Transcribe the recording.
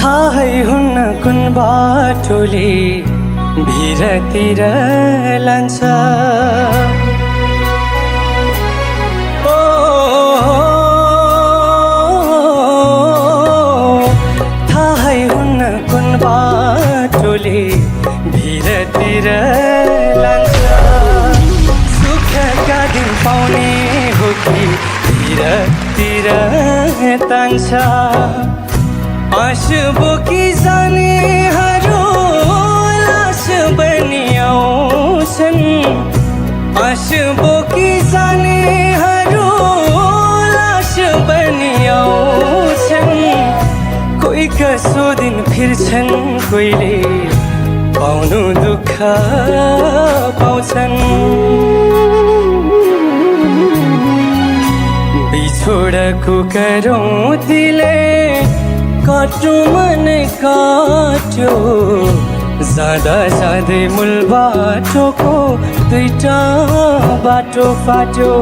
थाहै हुन्न कुन बाटोले भिरतिर लान्छ ओ थाहै हुन्न कुन बाटोले भिरतिर लान्छ सुखका दिन पाउने हो कि भिरतिर तान्छ आँसु बोकी जानेहरू लास बनी आउँछन् आँसु बोकी जानेहरू लास बनी आउँछन् कोही कसो दिन फिर्छन् कोहीले पाउनु दुःख पाउँछन् बिछोडको करौँतीले काटो मन काट्यो जाँदा जाँदै मूल बाटोको दुईटा बाटो फाट्यो